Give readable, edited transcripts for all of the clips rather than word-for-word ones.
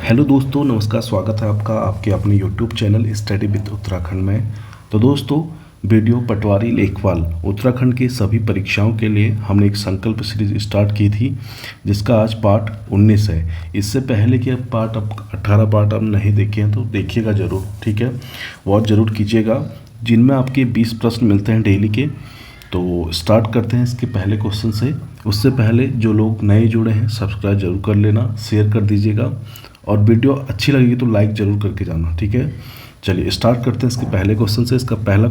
Hello दोस्तों, नमस्कार। स्वागत है आपका आपके अपने YouTube channel study with Uttarakhand में। तो दोस्तों, वीडियो पटवारी लेखपाल उत्तराखंड की सभी परीक्षाओं के लिए हमने एक संकल्प सीरीज स्टार्ट की थी, जिसका आज पार्ट 19 है। इससे पहले कि पार्ट अब 18 पार्ट अब नहीं देखे हैं तो देखिएगा ज़रूर, ठीक है। वॉच ज़रूर कीजिएगा, जिनमें आपके 20 प्रश्न मिलते हैं डेली के। तो स्टार्ट करते हैं इसके पहले क्वेश्चन से। उससे पहले जो लोग नए जुड़े हैं सब्सक्राइब जरूर कर लेना, शेयर कर दीजिएगा, और वीडियो अच्छी लगेगी तो लाइक ज़रूर करके जाना, ठीक है। चलिए स्टार्ट करते हैं इसके पहले क्वेश्चन से। इसका पहला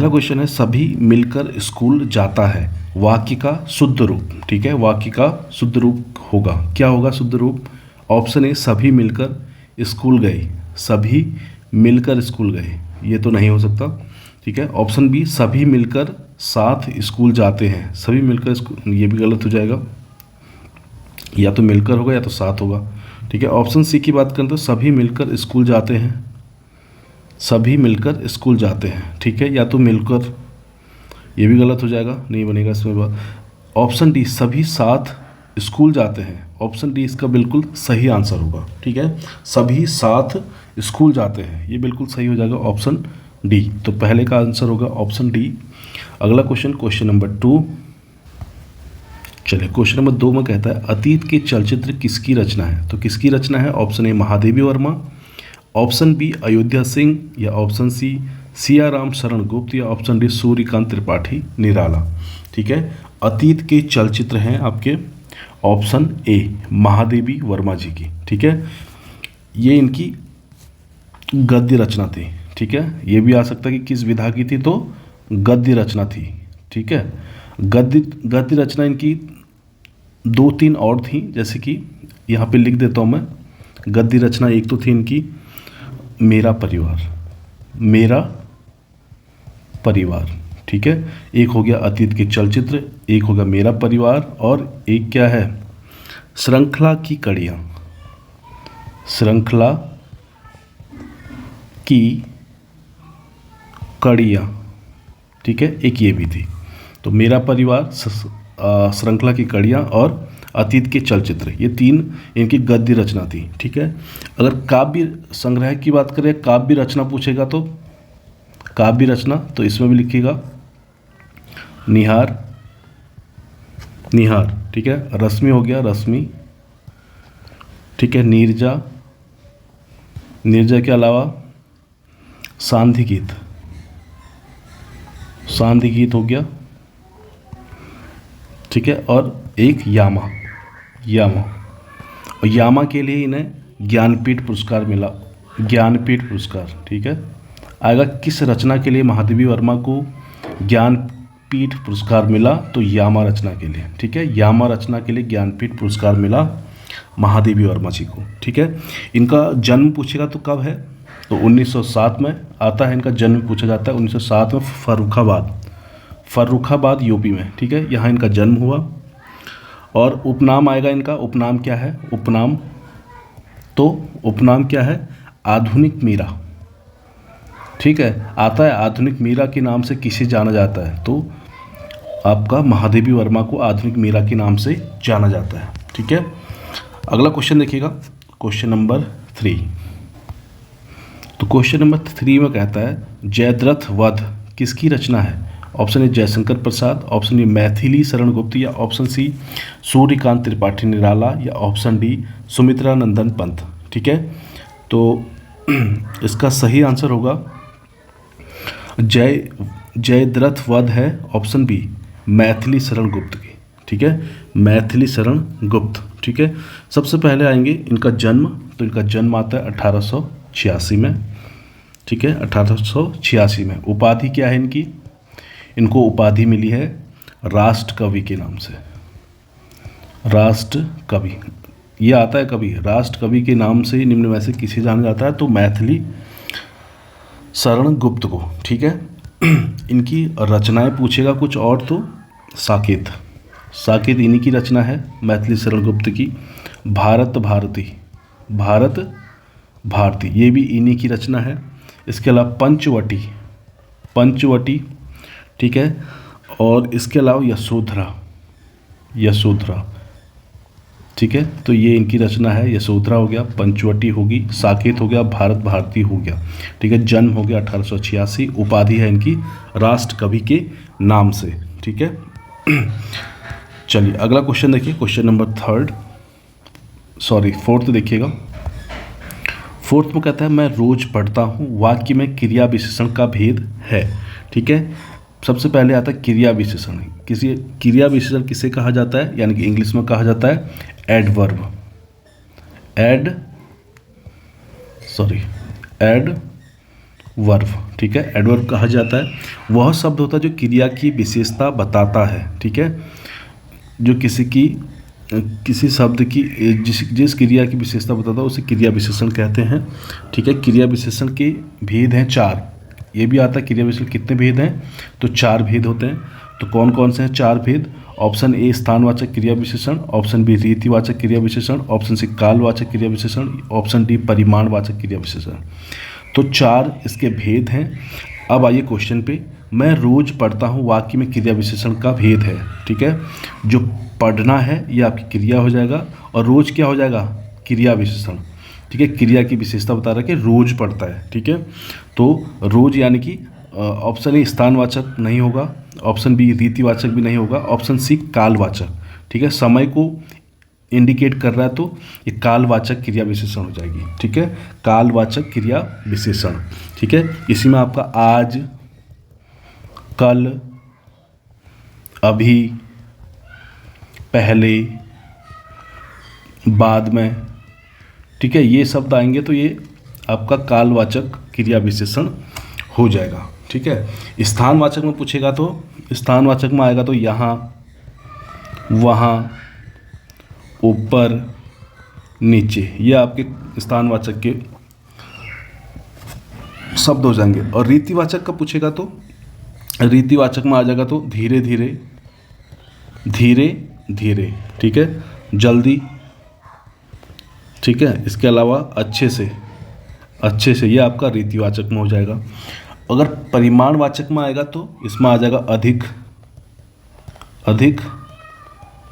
क्वेश्चन है सभी मिलकर स्कूल जाता है, वाक्य का शुद्ध रूप, ठीक है। वाक्य का शुद्ध रूप होगा, क्या होगा शुद्ध रूप? ऑप्शन ए सभी मिलकर स्कूल गए, सभी मिलकर स्कूल गए, ये तो नहीं हो सकता, ठीक है। ऑप्शन बी सभी मिलकर साथ स्कूल जाते हैं, सभी मिलकर स्कूल, ये भी गलत हो जाएगा। या तो मिलकर होगा या तो साथ होगा, ठीक है। ऑप्शन सी की बात करें तो सभी मिलकर स्कूल जाते हैं, सभी मिलकर स्कूल जाते हैं, ठीक है। या तो मिलकर, ये भी गलत हो जाएगा, नहीं बनेगा इसमें बात। ऑप्शन डी सभी साथ स्कूल जाते हैं, ऑप्शन डी इसका बिल्कुल सही आंसर होगा, ठीक है। सभी साथ स्कूल जाते हैं, ये बिल्कुल सही हो जाएगा ऑप्शन डी। तो पहले का आंसर होगा ऑप्शन डी। अगला क्वेश्चन नंबर 2। चलिए क्वेश्चन नंबर 2 में कहता है अतीत के चलचित्र किसकी रचना है? तो किसकी रचना है? Option A Mahadevi Verma, option B Ayodhya Singh, या ऑप्शन सी सियाराम शरण गुप्त, या ऑप्शन डी सूर्यकांत त्रिपाठी निराला, ठीक है। अतीत के चलचित्र हैं आपके, ऑप्शन ए महादेवी वर्मा जी की, ठीक है। ये इनकी गद्य रचना थी, ठीक है। ये भी आ सकता है कि किस विधा की थी, तो गद्य रचना थी, ठीक है। गद्य रचना इनकी 2-3 और थी, जैसे कि यहाँ पे लिख देता हूँ मैं। गद्य रचना एक तो थी इनकी मेरा परिवार, ठीक है। एक हो गया अतीत के चलचित्र, एक हो गया मेरा परिवार, और एक क्या है? श्रृंखला की कड़ियाँ, ठीक है। एक ये भी थी। तो मेरा परिवार, श्रृंखला की कड़ियाँ और अतीत के चलचित्र, ये 3 इनकी गद्य रचना थी, ठीक है। अगर काव्य संग्रह की बात करें, काव्य रचना पूछेगा तो काव्य रचना, तो इसमें भी लिखिएगा निहार, ठीक है। रश्मि हो गया रश्मि, ठीक है। नीरजा के अलावा सांध्य गीत हो गया, ठीक है। और एक यामा, और यामा के लिए इन्हें ज्ञानपीठ पुरस्कार मिला, ठीक है। आएगा किस रचना के लिए महादेवी वर्मा को ज्ञानपीठ पुरस्कार मिला? तो यामा रचना के लिए, ठीक है। यामा रचना के लिए ज्ञानपीठ पुरस्कार मिला महादेवी वर्मा जी को, ठीक है। इनका जन्म पूछेगा तो कब है? तो 1907 में आता है, इनका जन्म पूछा जाता है 1907 में फर्रुखाबाद यूपी में, ठीक है। यहाँ इनका जन्म हुआ। और उपनाम आएगा इनका, उपनाम क्या है? उपनाम क्या है? आधुनिक मीरा, ठीक है। आता है आधुनिक मीरा के नाम से किसे जाना जाता है? तो आपका महादेवी वर्मा को आधुनिक मीरा के नाम से जाना जाता है, ठीक है। अगला क्वेश्चन देखिएगा, क्वेश्चन नंबर 3। तो क्वेश्चन नंबर 3 में कहता है जयद्रथ वध किसकी रचना है? Option A Jaishankar Prasad, option A Maithili Sharan Gupt, या ऑप्शन सी सूर्यकांत त्रिपाठी निराला, या ऑप्शन डी सुमित्रा नंदन पंत, ठीक है। तो इसका सही आंसर होगा जयद्रथ वध है ऑप्शन बी मैथिली शरण गुप्त की, ठीक है। मैथिली शरण गुप्त, ठीक है। सबसे पहले आएंगे इनका जन्म। तो इनका जन्म आता है 1886 में, ठीक है। 1886 में। उपाधि क्या है इनकी? इनको उपाधि मिली है राष्ट्र कवि के नाम से, राष्ट्र कवि, ये आता है कवि, राष्ट्र कवि के नाम से निम्न में से किसे जाना जाता है? तो मैथिली शरण गुप्त को, ठीक है। इनकी रचनाएं पूछेगा कुछ और तो साकेत इन्हीं की रचना है, मैथिली शरण गुप्त की। भारत भारती, ये भी इन्हीं की रचना है। इसके अलावा पंचवटी, ठीक है। और इसके अलावा यशोधरा, ठीक है। तो ये इनकी रचना है। यशोधरा हो गया, पंचवटी होगी, साकेत हो गया, भारत भारती हो गया। ठीक है। जन्म हो गया 1886। उपाधि है इनकी राष्ट्र कवि के नाम से। ठीक है। चलिए अगला क्वेश्चन देखिए, क्वेश्चन नंबर फोर्थ देखिएगा। फोर्थ में कहता है मैं रोज पढ़ता हूँ, वाक्य में क्रिया विशेषण का भेद है। ठीक है। सबसे पहले आता है क्रिया विशेषण। किसी क्रिया विशेषण किसे कहा जाता है, यानी कि इंग्लिश में कहा जाता है एडवर्ब। एडवर्ब। ठीक है। एडवर्ब कहा जाता है। वह शब्द होता है जो क्रिया की विशेषता बताता है। ठीक है। जो किसी शब्द की जिस क्रिया की विशेषता बताता है उसे क्रिया विशेषण कहते हैं। ठीक है। क्रिया विशेषण के भेद हैं 4। ये भी आता है क्रिया विशेषण कितने भेद हैं, तो 4 भेद होते हैं। तो कौन कौन से हैं 4 भेद? ऑप्शन ए स्थानवाचक क्रिया विशेषण, ऑप्शन बी रीतिवाचक क्रिया विशेषण, ऑप्शन सी कालवाचक क्रिया विशेषण, ऑप्शन डी परिमाणवाचक क्रिया विशेषण। तो 4 इसके भेद हैं। अब आइए क्वेश्चन पे। मैं रोज पढ़ता हूँ, वाक्य में क्रिया विशेषण का भेद है। ठीक है। जो पढ़ना है ये आपकी क्रिया हो जाएगा, और रोज क्या हो जाएगा? क्रिया विशेषण। ठीक है। क्रिया की विशेषता बता रहा है कि रोज पढ़ता है। ठीक है। तो रोज यानी कि ऑप्शन ए स्थानवाचक नहीं होगा, ऑप्शन बी रीतिवाचक भी नहीं होगा, ऑप्शन सी कालवाचक। ठीक है। समय को इंडिकेट कर रहा है तो ये कालवाचक क्रिया विशेषण हो जाएगी। ठीक है। कालवाचक क्रिया विशेषण। ठीक है। इसी में आपका आज, कल, अभी, पहले, बाद में, ठीक है, ये शब्द आएंगे तो ये आपका कालवाचक क्रिया विशेषण हो जाएगा। ठीक है। स्थानवाचक में पूछेगा तो स्थानवाचक में आएगा तो यहाँ, वहाँ, ऊपर, नीचे, ये आपके स्थानवाचक के शब्द हो जाएंगे। और रीतिवाचक का पूछेगा तो रीतिवाचक में आ जाएगा तो धीरे धीरे, धीरे धीरे, ठीक है, जल्दी, ठीक है, इसके अलावा अच्छे से, अच्छे से, ये आपका रीतिवाचक में हो जाएगा। अगर परिमाणवाचक में आएगा तो इसमें आ जाएगा अधिक, अधिक,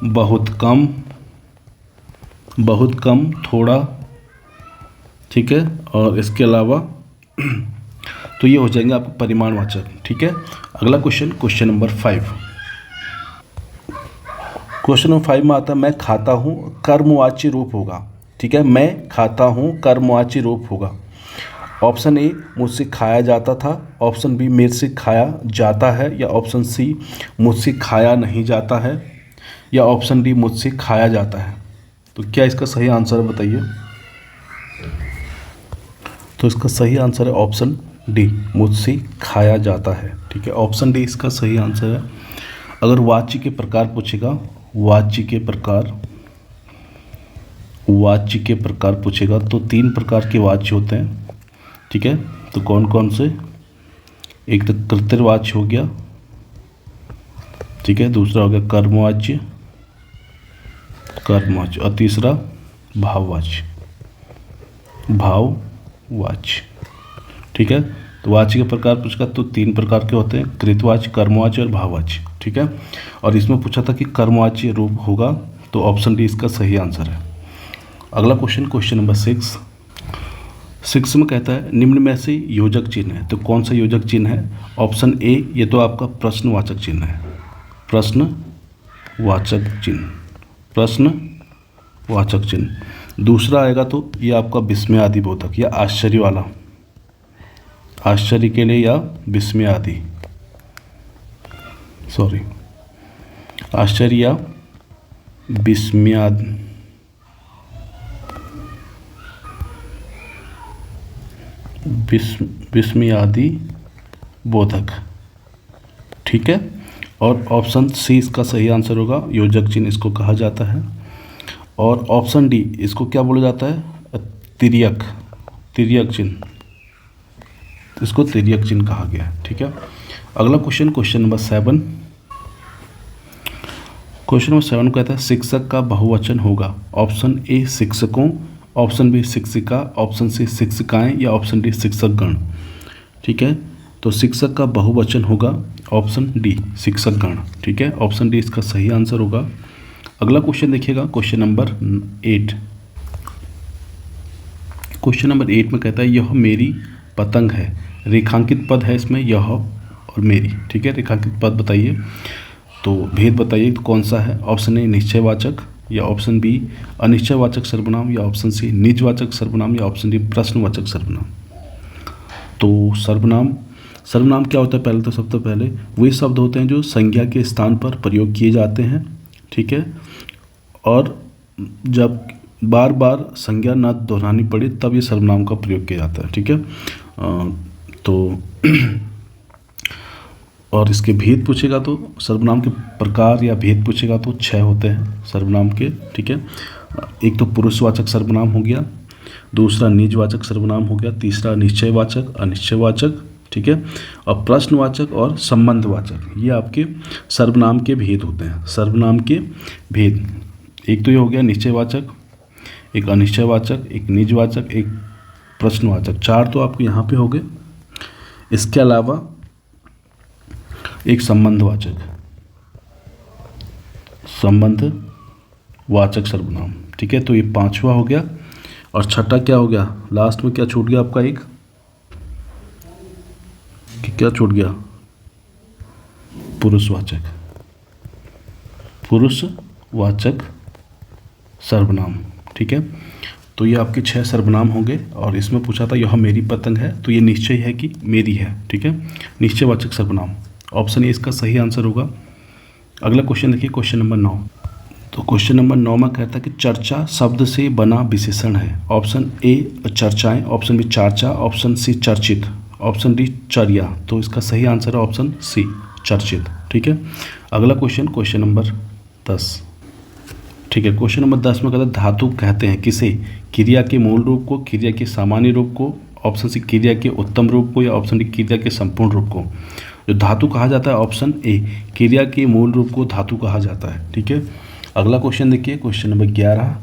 बहुत कम, बहुत कम, थोड़ा, ठीक है, और इसके अलावा तो ये हो जाएंगे आपके परिमाणवाचक। ठीक है। अगला question, question number 5। Question number 5 में आता है मैं खाता हूँ, कर्मवाची रूप होगा। ठीक है। मैं खाता हूँ कर्मवाची रूप होगा। ऑप्शन ए मुझसे खाया जाता था, ऑप्शन बी मेरे से खाया जाता है, या ऑप्शन सी मुझसे खाया नहीं जाता है, या ऑप्शन डी मुझसे खाया जाता है। तो क्या इसका सही आंसर है बताइए? तो इसका सही आंसर है ऑप्शन डी, मुझसे खाया जाता है। ठीक है। ऑप्शन डी इसका सही आंसर है। अगर वाच्य के प्रकार पूछेगा, वाच्य के प्रकार पूछेगा तो 3 प्रकार के वाच्य होते हैं। ठीक है। तो कौन कौन से? एक तो कर्तृवाच्य हो गया, ठीक है, दूसरा हो गया कर्मवाच्य, और तीसरा भाववाच्य, भाववाच्य। ठीक है। तो वाच्य के प्रकार पूछा तो 3 प्रकार के होते हैं, कृतवाच्य, कर्मवाच्य और भाववाच्य। ठीक है। और इसमें पूछा था कि कर्मवाच्य रूप होगा, तो ऑप्शन डी इसका सही आंसर है। अगला क्वेश्चन, क्वेश्चन नंबर 6 में कहता है निम्न में से योजक चिन्ह है। तो कौन सा योजक चिन्ह है? ऑप्शन ए, ये तो आपका प्रश्नवाचक चिन्ह है, प्रश्नवाचक चिन्ह, प्रश्नवाचक चिन्ह। दूसरा आएगा तो ये आपका विस्मयादि बोधक या आश्चर्य वाला, आश्चर्य के लिए या विस्मयादि, सॉरी, आश्चर्य या विस्मयादि, विस्मयादि बोधक। ठीक है। और ऑप्शन सी इसका सही आंसर होगा, योजक चिन्ह इसको कहा जाता है। और ऑप्शन डी इसको क्या बोला जाता है? तिर्यक, तिर्यक चिन्ह, इसको तिर्यक चिन्ह कहा गया है। ठीक है। अगला question, question number 7। Question number 7 कहता है शिक्षक का बहुवचन होगा। ऑप्शन ए शिक्षकों, ऑप्शन बी शिक्षिका, ऑप्शन सी शिक्षिकाएं, या ऑप्शन डी शिक्षकगण। ठीक है। तो शिक्षक का बहुवचन होगा ऑप्शन डी शिक्षकगण। ठीक है। ऑप्शन डी इसका सही आंसर होगा। अगला क्वेश्चन देखिएगा, क्वेश्चन नंबर 8। क्वेश्चन नंबर 8 में कहता है यह मेरी पतंग है। रेखांकित पद है इसमें यह और मेरी, ठीक है। रेखांकित पद बताइए, तो भेद बताइए तो कौन सा है। ऑप्शन ए निश्चयवाचक, या ऑप्शन बी अनिश्चयवाचक सर्वनाम, या ऑप्शन सी निजवाचक सर्वनाम, या ऑप्शन डी प्रश्नवाचक सर्वनाम। तो सर्वनाम क्या होता है? पहले तो सबसे पहले वही शब्द होते हैं जो संज्ञा के स्थान पर प्रयोग किए जाते हैं, ठीक है। और जब बार बार संज्ञा न दोहरानी पड़े तब ये सर्वनाम का प्रयोग किया जाता है, ठीक है। तो और इसके भेद पूछेगा तो सर्वनाम के प्रकार या भेद पूछेगा तो 6 होते हैं सर्वनाम के, ठीक है। एक तो पुरुषवाचक सर्वनाम हो गया, दूसरा निजवाचक सर्वनाम हो गया, तीसरा निश्चयवाचक, अनिश्चयवाचक, ठीक है, और प्रश्नवाचक और संबंधवाचक। ये आपके सर्वनाम के भेद होते हैं। सर्वनाम के भेद, एक तो ये हो गया निश्चयवाचक, एक अनिश्चयवाचक, एक निजवाचक, एक प्रश्नवाचक। 4 तो आपके यहाँ पे हो गए। इसके अलावा एक संबंधवाचक सर्वनाम, ठीक है। तो ये 5वां हो गया। और छठा क्या हो गया? लास्ट में क्या छूट गया आपका? एक क्या छूट गया? पुरुषवाचक सर्वनाम, ठीक है। तो ये आपके 6 सर्वनाम होंगे। और इसमें पूछा था यह मेरी पतंग है, तो ये निश्चय है कि मेरी है, ठीक है। निश्चयवाचक सर्वनाम, ऑप्शन ए इसका सही आंसर होगा। अगला क्वेश्चन देखिए, क्वेश्चन नंबर 9। तो क्वेश्चन नंबर 9 में कहता है कि चर्चा शब्द से बना विशेषण है। ऑप्शन ए चर्चाएं, ऑप्शन बी चार्चा, ऑप्शन सी चर्चित, ऑप्शन डी चर्या। तो इसका सही आंसर है ऑप्शन सी चर्चित, ठीक है। अगला क्वेश्चन नंबर 10, ठीक है। क्वेश्चन नंबर 10 में कहता है धातु कहते हैं किसे? क्रिया के मूल रूप को, क्रिया के सामान्य रूप को, ऑप्शन सी क्रिया के उत्तम रूप को, या ऑप्शन डी क्रिया के संपूर्ण रूप को। जो धातु कहा जाता है ऑप्शन ए क्रिया के मूल रूप को धातु कहा जाता है, ठीक है। अगला क्वेश्चन देखिए, क्वेश्चन नंबर 11।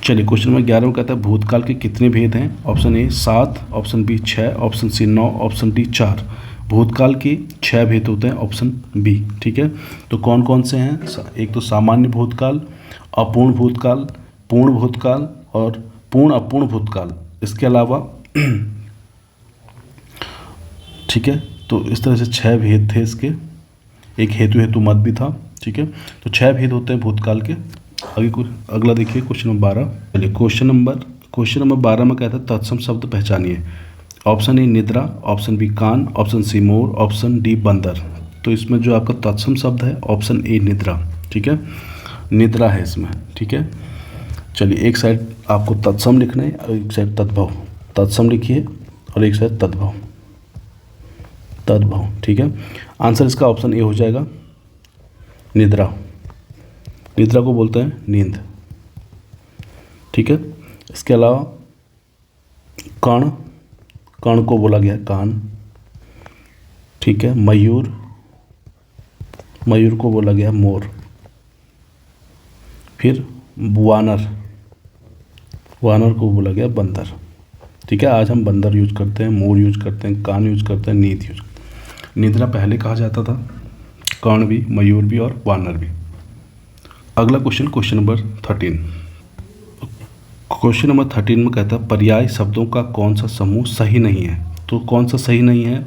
चलिए क्वेश्चन नंबर 11 में कहता है भूतकाल के कितने भेद हैं? Option A 7, option B 6, option C 9, option D 4। भूतकाल के 6 भेद होते हैं, ऑप्शन बी, ठीक है। तो कौन कौन से हैं? एक तो सामान्य भूतकाल, अपूर्ण भूतकाल, पूर्ण भूतकाल और पूर्ण अपूर्ण भूतकाल। इसके अलावा ठीक है, तो इस तरह से 6 भेद थे इसके। एक हेतु मत भी था, ठीक है। तो 6 भेद होते हैं भूतकाल के। आगे अगला देखिए, क्वेश्चन नंबर 12। चलिए क्वेश्चन नंबर 12 में कहता है तत्सम शब्द पहचानिए। ऑप्शन ए निद्रा, ऑप्शन बी कान, ऑप्शन सी मोर, ऑप्शन डी बंदर। तो इसमें जो आपका तत्सम शब्द है ऑप्शन ए निद्रा, ठीक है। निद्रा है इसमें, ठीक है। चलिए एक साइड आपको तत्सम लिखना है और एक साइड तद्भव। तत्सम लिखिए और एक साइड तद्भव, ठीक है। आंसर इसका ऑप्शन ए हो जाएगा, निद्रा। निद्रा को बोलते हैं नींद, ठीक है। इसके अलावा कर्ण को बोला गया कान, ठीक है। मयूर को बोला गया मोर। फिर वानर को बोला गया बंदर, ठीक है। आज हम बंदर यूज करते हैं, मोर यूज करते हैं, कान यूज करते हैं, नींद यूज करते हैं। निद्रा पहले कहा जाता था, कर्ण भी, मयूर भी और वानर भी। अगला क्वेश्चन नंबर 13। क्वेश्चन नंबर 13 में कहता है पर्याय शब्दों का कौन सा समूह सही नहीं है? तो कौन सा सही नहीं है?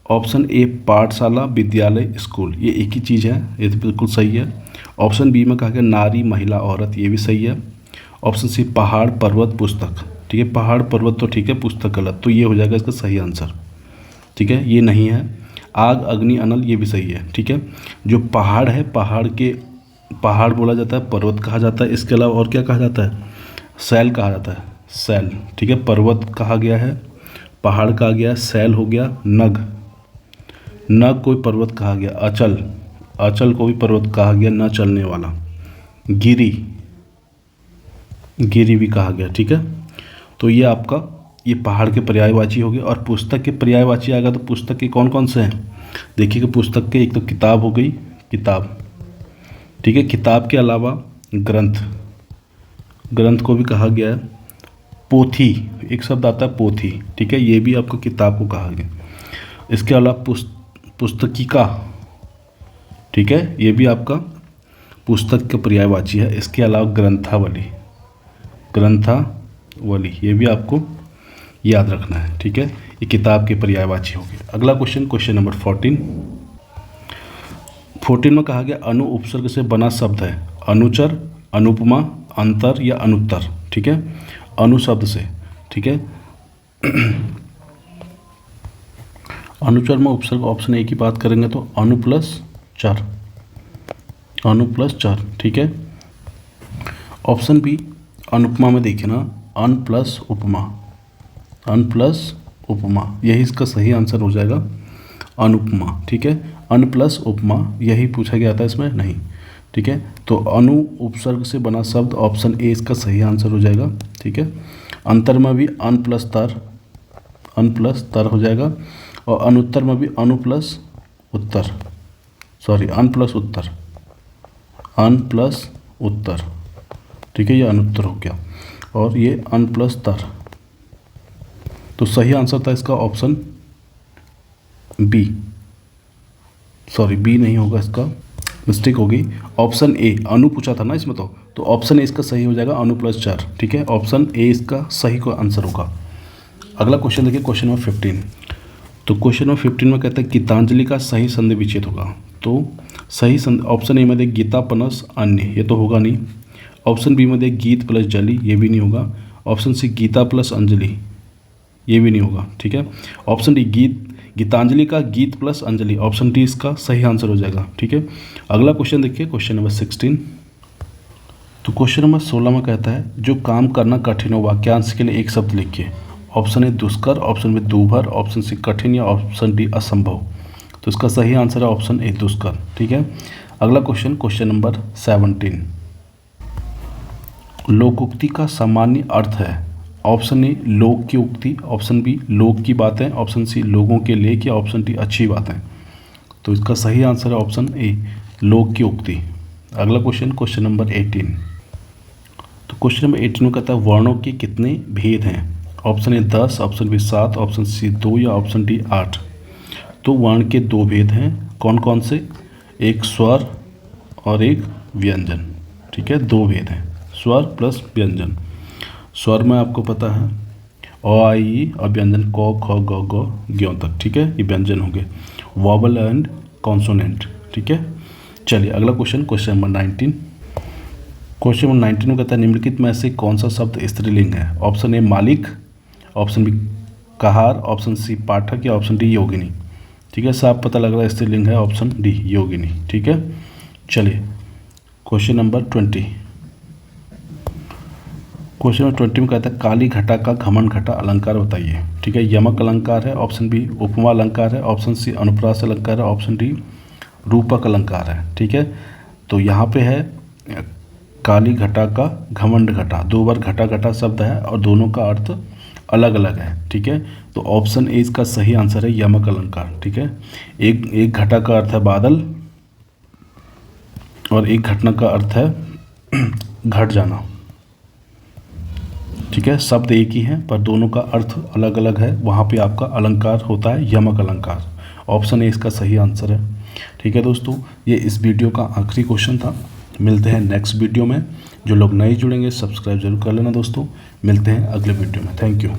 ऑप्शन ए पाठशाला, विद्यालय, स्कूल, ये एक ही चीज़ है, ये तो बिल्कुल सही है। ऑप्शन बी में कहा गया नारी, महिला, औरत, ये भी सही है। ऑप्शन सी पहाड़, पर्वत, पुस्तक, ठीक है। पहाड़ पर्वत तो ठीक है, पुस्तक गलत, तो ये हो जाएगा इसका सही आंसर, ठीक है। ये नहीं है। आग, अग्नि, अनल, ये भी सही है, ठीक है। जो पहाड़ है, पहाड़ बोला जाता है, पर्वत कहा जाता है। इसके अलावा और क्या कहा जाता है? सैल कहा जाता है, सैल, ठीक है। पर्वत कहा गया है, पहाड़ कहा गया है, सैल हो गया। नग कोई पर्वत कहा गया। अचल को भी पर्वत कहा गया, न चलने वाला। गिरी भी कहा गया, ठीक है। तो ये आपका ये पहाड़ के पर्यायवाची हो गए। और पुस्तक के पर्यायवाची आएगा तो पुस्तक के कौन कौन से हैं? देखिए कि पुस्तक के एक तो किताब हो गई, किताब, ठीक है। किताब के अलावा ग्रंथ को भी कहा गया है। पोथी, एक शब्द आता है पोथी, ठीक है, ये भी आपको किताब को कहा गया। इसके अलावा पुस्तकिका, ठीक है, ये भी आपका पुस्तक का पर्यायवाची है। इसके अलावा ग्रंथावली, ग्रंथावली ये भी आपको याद रखना है, ठीक है। ये किताब के पर्यायवाची होगी। अगला क्वेश्चन, क्वेश्चन नंबर 14 में कहा गया अनु उपसर्ग से बना शब्द है अनुचर, अनुपमा, अंतर या अनुत्तर, ठीक है। अनु शब्द से, ठीक है। अनुचर में उपसर्ग ऑप्शन ए की बात करेंगे तो अनु प्लस चर, अनु प्लस चर, ठीक है। ऑप्शन बी अनुपमा में देखिए ना, अन प्लस उपमा, अन प्लस उपमा, यही इसका सही आंसर हो जाएगा, अनुपमा, ठीक है। अन प्लस उपमा यही पूछा गया था इसमें, नहीं, ठीक है। तो अनु उपसर्ग से बना शब्द ऑप्शन ए इसका सही आंसर हो जाएगा, ठीक है। अंतर में भी अन प्लस तर, अन प्लस तर हो जाएगा, और अनुत्तर में भी अनु प्लस उत्तर, सॉरी अन प्लस उत्तर, अन प्लस उत्तर, ठीक है, ये अनुत्तर हो गया, और ये अन प्लस तर। तो सही आंसर था इसका ऑप्शन बी, सॉरी बी नहीं होगा, इसका मिस्टेक होगी, ऑप्शन ए, अनु पूछा था ना इसमें, तो ऑप्शन ए इसका सही हो जाएगा, अनु प्लस चर, ठीक है। ऑप्शन ए इसका सही को आंसर होगा। अगला क्वेश्चन देखिए, क्वेश्चन नंबर 15। तो क्वेश्चन नंबर 15 में कहता है गीतांजलि का सही संधि विच्छेद होगा। तो सही संधि ऑप्शन ए में देख गीता प्लस अन्य, ये तो होगा नहीं। ऑप्शन बी में देख गीत प्लस जली, ये भी नहीं होगा। Option C Geeta plus Anjali, ये भी नहीं होगा, ठीक है। ऑप्शन डी गीतांजलि का गीत प्लस अंजलि, ऑप्शन डी इसका सही आंसर हो जाएगा, ठीक है। अगला क्वेश्चन देखिए, क्वेश्चन नंबर 16। तो क्वेश्चन नंबर 16 में कहता है जो काम करना कठिन हो वाक्यांश के लिए एक शब्द लिखिए। ऑप्शन ए दुष्कर, ऑप्शन बी दूभर, ऑप्शन सी कठिन या ऑप्शन डी असंभव। तो इसका सही आंसर है ऑप्शन ए दुष्कर, ठीक है। अगला क्वेश्चन, क्वेश्चन नंबर 17। लोकोक्ति का सामान्य अर्थ है। ऑप्शन ए लोक की उक्ति, ऑप्शन बी लोक की बातें, ऑप्शन सी लोगों के लेख या ऑप्शन डी अच्छी बातें। तो इसका सही आंसर है ऑप्शन ए लोक की उक्ति। अगला क्वेश्चन, क्वेश्चन नंबर 18। तो क्वेश्चन नंबर 18 में कहता है वर्णों के कितने भेद हैं। Option A 10, option B 7, option C 2 या ऑप्शन डी 8। तो वर्ण के 2 भेद हैं, कौन कौन से, एक स्वर और एक व्यंजन, ठीक है। 2 भेद हैं, स्वर प्लस व्यंजन। स्वर में आपको पता है अ आ इ ई और व्यंजन क ख ग घ ज्ञ तक, ठीक है, ये व्यंजन हो गए, वॉवल एंड कॉन्सोनेंट, ठीक है। चलिए अगला question, question number 19। Question number 19 में कहता है निम्नलिखित में से कौन सा शब्द स्त्रीलिंग है। ऑप्शन ए मालिक, ऑप्शन बी कहार, ऑप्शन सी पाठक या ऑप्शन डी योगिनी, ठीक है। साफ पता लग रहा है स्त्रीलिंग है, ऑप्शन डी योगिनी, ठीक है। चलिए क्वेश्चन नंबर 20। क्वेश्चन नंबर 20 में कहता है काली घटा का घमंड घटा अलंकार बताइए, ठीक है। यमक अलंकार है, ऑप्शन बी उपमा अलंकार है, ऑप्शन सी अनुप्रास अलंकार है, ऑप्शन डी रूपक अलंकार है, ठीक है। तो यहाँ पे है काली घटा का घमंड घटा, 2 बार घटा घटा शब्द है और दोनों का अर्थ अलग अलग है, ठीक है। तो ऑप्शन ए इसका सही आंसर है यमक अलंकार, ठीक है। एक घटा का अर्थ है बादल और एक घटना का अर्थ है घट जाना, ठीक है। शब्द एक ही है पर दोनों का अर्थ अलग अलग है, वहाँ पे आपका अलंकार होता है यमक अलंकार। ऑप्शन ए इसका सही आंसर है, ठीक है। दोस्तों ये इस वीडियो का आखिरी क्वेश्चन था। मिलते हैं नेक्स्ट वीडियो में। जो लोग नए जुड़ेंगे सब्सक्राइब जरूर कर लेना दोस्तों। मिलते हैं अगले वीडियो में। Thank you.